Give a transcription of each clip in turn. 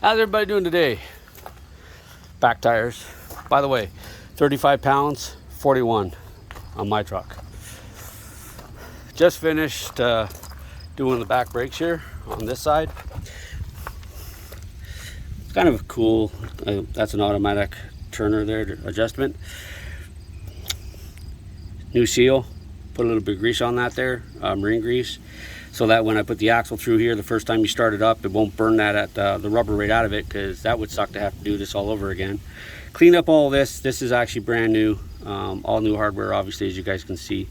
How's everybody doing today? Back tires. By the way, 35 pounds, 41 on my truck. Just finished doing the back brakes here on this side. It's kind of cool. That's an automatic turner there, adjustment. New seal. Put a little bit of grease on that there, marine grease, so that when I put the axle through here the first time you start it up, it won't burn that at the rubber right out of it, because that would suck to have to do this all over again. Clean up all this. This is actually brand new, all new hardware, obviously, as you guys can see.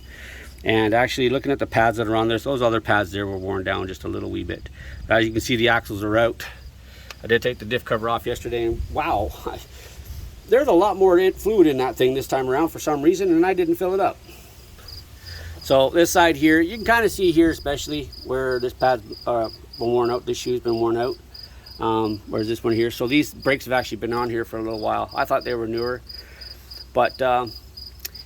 And actually looking at the pads that are on there, so those other pads there were worn down just a little wee bit. But as you can see, the axles are out. I did take the diff cover off yesterday, and wow, there's a lot more fluid in that thing this time around for some reason, and I didn't fill it up. So this side here, you can kind of see here, especially where this pad's been worn out, this shoe's been worn out. Where's this one here? So these brakes have actually been on here for a little while. I thought they were newer, but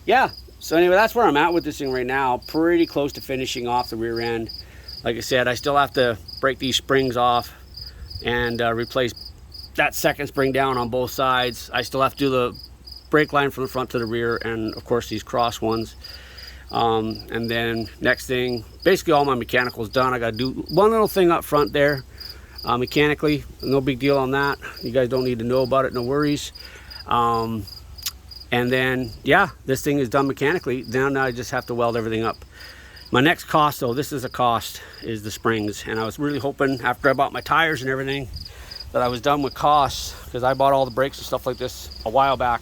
yeah. So anyway, that's where I'm at with this thing right now. Pretty close to finishing off the rear end. Like I said, I still have to break these springs off and replace that second spring down on both sides. I still have to do the brake line from the front to the rear, and of course these cross ones. And then next thing, basically all my mechanical's done. I got to do one little thing up front there, mechanically. No big deal on that. You guys don't need to know about it, no worries. And then yeah, this thing is done mechanically. Now I just have to weld everything up. My next cost, though, this is a cost, is the springs. And I was really hoping after I bought my tires and everything that I was done with costs, because I bought all the brakes and stuff like this a while back.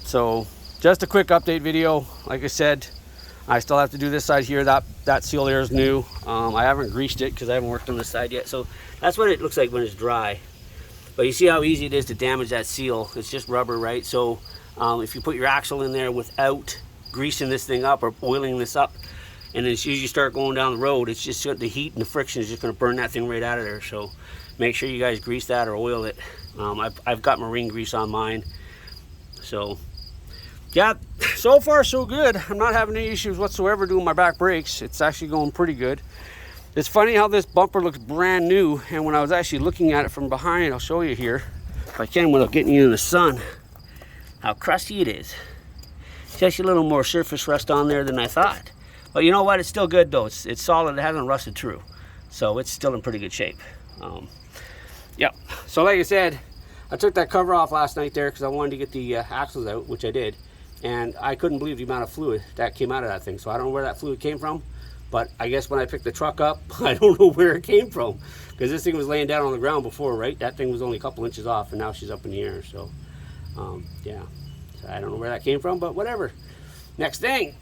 So just a quick update video. Like I said, I still have to do this side here. That seal there is new. I haven't greased it because I haven't worked on this side yet. So that's what it looks like when it's dry. But you see how easy it is to damage that seal. It's just rubber, right? So if you put your axle in there without greasing this thing up or oiling this up, and as soon as you start going down the road, it's just the heat and the friction is just going to burn that thing right out of there. So make sure you guys grease that or oil it. I've got marine grease on mine. So yeah, so far so good. I'm not having any issues whatsoever doing my back brakes. It's actually going pretty good. It's funny how this bumper looks brand new, and when I was actually looking at it from behind, I'll show you here, if I can without getting you in the sun, how crusty it is. It's actually a little more surface rust on there than I thought. But you know what? It's still good though. It's solid. It hasn't rusted through. So it's still in pretty good shape. Yep. So like I said, I took that cover off last night there because I wanted to get the axles out, which I did. And I couldn't believe the amount of fluid that came out of that thing. So I don't know where that fluid came from, but I guess when I picked the truck up, I don't know where it came from, because this thing was laying down on the ground before, right? That thing was only a couple inches off, and now she's up in the air. So yeah, so I don't know where that came from, but whatever. Next thing,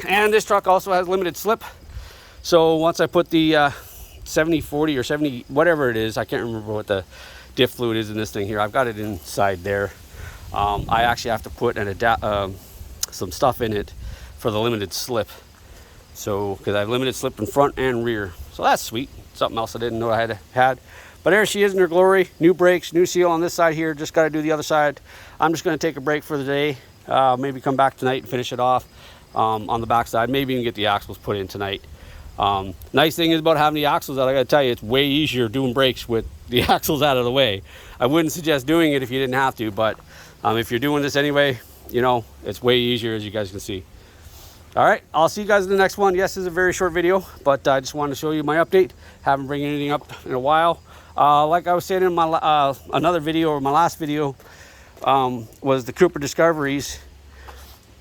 and this truck also has limited slip. So once I put the 70-40 or 70, whatever it is, I can't remember what the diff fluid is in this thing here. I've got it inside there. I actually have to put some stuff in it for the limited slip. So, because I have limited slip in front and rear. So that's sweet. Something else I didn't know I had. But there she is in her glory. New brakes, new seal on this side here. Just got to do the other side. I'm just going to take a break for the day. Maybe come back tonight and finish it off on the back side. Maybe even get the axles put in tonight. Nice thing is about having the axles out, I gotta tell you, it's way easier doing brakes with the axles out of the way. I wouldn't suggest doing it if you didn't have to, but if you're doing this anyway, you know, it's way easier, as you guys can see. All right, I'll see you guys in the next one. Yes, it's a very short video, but I just wanted to show you my update. Haven't bring anything up in a while. Like I was saying in my another video, or my last video, was the Cooper Discoveries.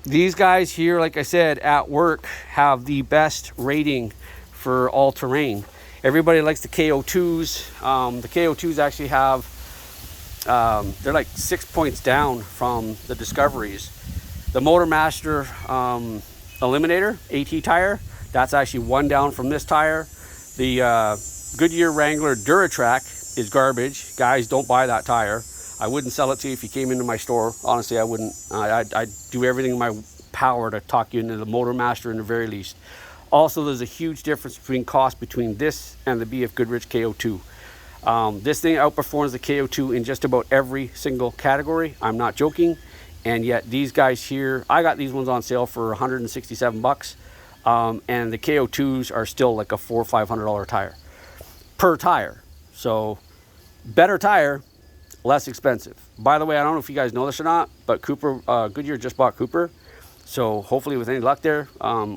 These guys here, like I said, at work have the best rating for all-terrain. Everybody likes the KO2s. The KO2s actually have, they're like 6 points down from the Discoveries. The Motormaster Eliminator AT tire, that's actually 1 down from this tire. The Goodyear Wrangler Duratrack is garbage. Guys, don't buy that tire. I wouldn't sell it to you if you came into my store. Honestly, I wouldn't. I'd do everything in my power to talk you into the Motormaster in the very least. Also, there's a huge difference between cost between this and the BF Goodrich KO2. This thing outperforms the KO2 in just about every single category. I'm not joking. And yet these guys here, I got these ones on sale for 167 bucks. And the KO2s are still like a $400 or $500 tire per tire. So Better tire, less expensive. By the way, I don't know if you guys know this or not, but Goodyear just bought Cooper. So hopefully with any luck there,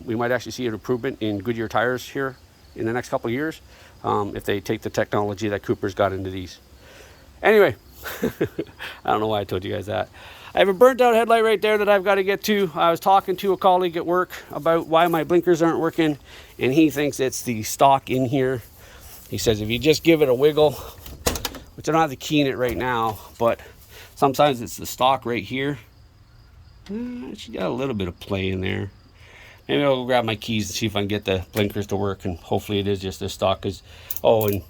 we might actually see an improvement in Goodyear tires here in the next couple of years, if they take the technology that Cooper's got into these. Anyway, I don't know why I told you guys that. I have a burnt out headlight right there that I've got to get to. I was talking to a colleague at work about why my blinkers aren't working, and he thinks it's the stock in here. He says if you just give it a wiggle, which I don't have the key in it right now, but sometimes it's the stock right here. She got a little bit of play in there. Maybe I'll go grab my keys and see if I can get the blinkers to work, and hopefully it is just this stock. Oh, and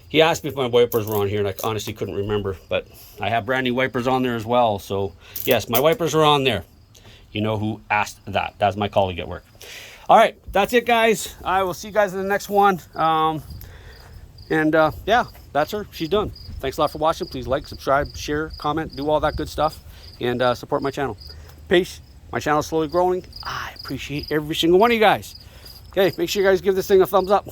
he asked me if my wipers were on here, and I honestly couldn't remember, but I have brand new wipers on there as well. So yes, my wipers are on there. You know who asked that. That's my colleague at work. All right, that's it, guys. I will see you guys in the next one. Yeah, that's her. She's done. Thanks a lot for watching. Please like, subscribe, share, comment, do all that good stuff, and support my channel. Peace. My channel is slowly growing. I appreciate every single one of you guys. Okay, make sure you guys give this thing a thumbs up.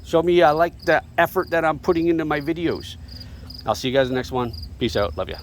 Show me like the effort that I'm putting into my videos. I'll see you guys in the next one. Peace out. Love ya.